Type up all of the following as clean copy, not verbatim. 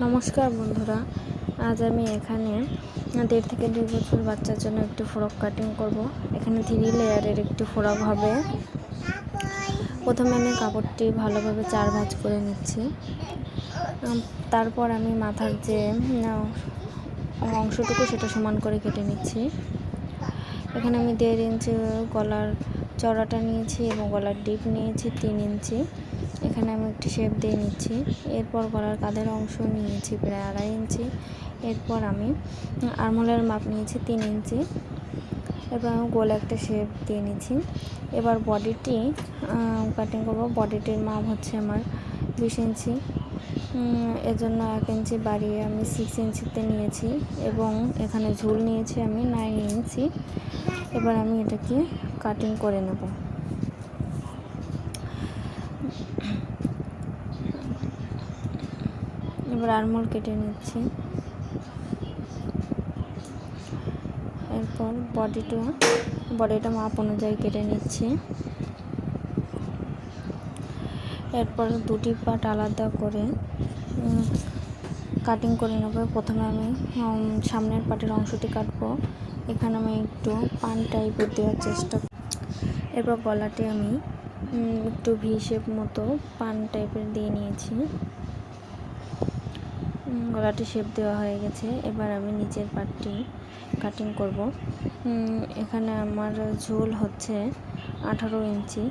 নমস্কার বন্ধুরা, আজ আমি এখানে 1.5 থেকে 2 বছর বাচ্চার জন্য একটি ফ্রক কাটিং করব। এখানে 3 লেয়ারের একটি ফ্রক হবে। প্রথমে আমি কাপড়টি ভালোভাবে 4 ভাঁজ করে নিচ্ছি। তারপর আমি মাথার যে অংশটুকু সেটা সমান করে কেটে নিচ্ছি। এখানে আমি 1.5 ইঞ্চি গলার চওড়াটা নিয়েছি এবং গলার ডিপ নিয়েছি 3 ইঞ্চি। এখানে আমি একটি শেপ দিয়ে নিচ্ছি। এরপর গলার কাঁধের অংশ নিয়েছি প্রায় 2.5 ইঞ্চি। এরপর আমি আরমোলের মাপ নিয়েছি 3 ইঞ্চি। এবার আমি গোল একটা শেপ দিয়ে নিচ্ছি। এবার বডিটি কাটিং করব। বডিটির মাপ হচ্ছে আমার 20 ইঞ্চি। এর জন্য 1 ইঞ্চি বাড়িয়ে আমি 6 ইঞ্চিতে নিয়েছি এবং এখানে ঝুল নিয়েছি আমি 9 ইঞ্চি। এবার আমি এটাকে কাটিং করে নেব। এবার আরমোল কেটে নিচ্ছি। এরপর বডিটা মাপ অনুযায়ী কেটে নিচ্ছি। এরপর দুটি পার্ট আলাদা করে কাটিং করে নেব। প্রথমে আমি সামনের পার্টের অংশটি কাটবো। এখানে আমি একটু পান টাইপের দেওয়ার চেষ্টা করব। এরপর গলাটি আমি একটু ভি শেপ মতো পান টাইপের দিয়ে নিয়েছি। গলাটি শেপ দেওয়া হয়ে গেছে। এবার আমি নিচের পার্টটি কাটিং করব। এখানে আমার ঝুল হচ্ছে 18 ইঞ্চি।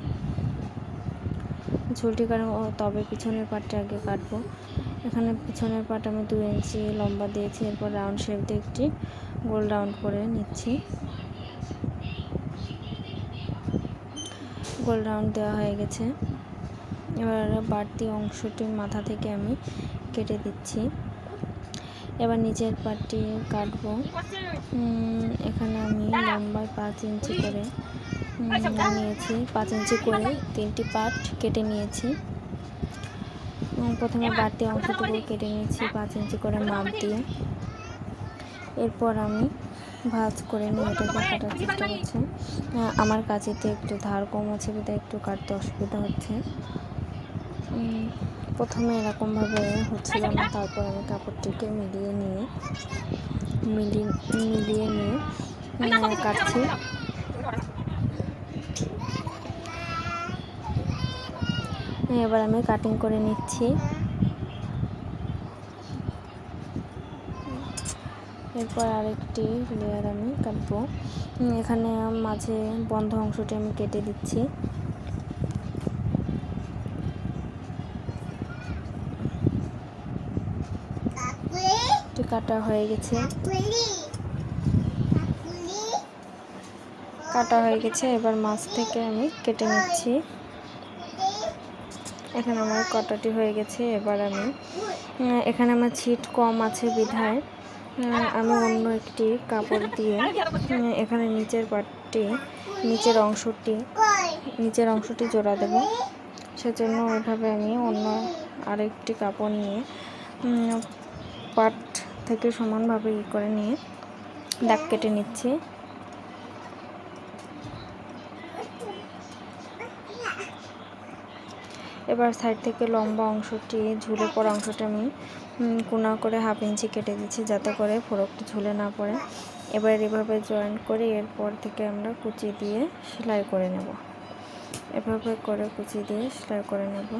ঝুলটি কারণ তবে পিছনের পার্টটা আগে কাটবো। এখানে পিছনের পার্ট আমি 2 ইঞ্চি লম্বা দিয়েছি। এরপর রাউন্ড শেপ দিয়ে একটি গোল রাউন্ড করে নিচ্ছি। গোল রাউন্ড দেওয়া হয়ে গেছে। এবার বাড়তি অংশটি মাথা থেকে আমি কেটে দিচ্ছি। এবার নিচের পার্টটি কাটবো। এখানে আমি লম্বায় 5 ইঞ্চি করে নিয়েছি। 5 ইঞ্চি করে 3টি পার্ট কেটে নিয়েছি। প্রথমে বাড়তি অংশটুকু কেটে নিয়েছি 5 ইঞ্চি করে মাপ দিয়ে। এরপর আমি ভাঁজ করে নিয়ে এটাকে কাটার চেষ্টা করছি। আমার কাছেতে একটু ধার কম আছে বিধায় একটু কাটতে অসুবিধা হচ্ছে। প্রথমে এরকমভাবে হচ্ছিল না, তারপর আমি কাপড়টিকে মিলিয়ে নিয়ে কাটছি। এবার আমি কাটিং করে নিচ্ছি। এরপর আরেকটি লেয়ার আমি কাটবো। এখানে মাঝে বন্ধ অংশটি আমি কেটে দিচ্ছি। কাটা হয়ে গেছে। এবার মাছ থেকে আমি কেটে নিচ্ছি। এখানে আমার কাটাটি হয়ে গেছে। এবার আমি এখানে আমার ছিট কম আছে বিধায় আমি অন্য একটি কাপড় দিয়ে এখানে নিচের অংশটি জোড়া দেব। সেজন্য ওইভাবে আমি অন্য আরেকটি কাপড় নিয়ে পাট থেকে সমানভাবে করে নিয়ে দাগ কেটে নিচ্ছি। এবার সাইড থেকে লম্বা অংশটি ঝুলে পড়া অংশটি আমি কোনা করে 1/2 ইঞ্চি কেটে দিচ্ছি যাতে করে ফ্রকটি ঝুলে না পড়ে। এবার এভাবে জয়েন করে এরপর থেকে আমরা কুচি দিয়ে সেলাই করে নেব। এভাবে করে কুচি দিয়ে সেলাই করে নেব।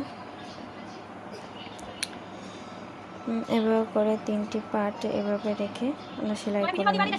এভাবে করে 3টি পার্ট এভাবে রেখে আমরা সেলাই করে নেব।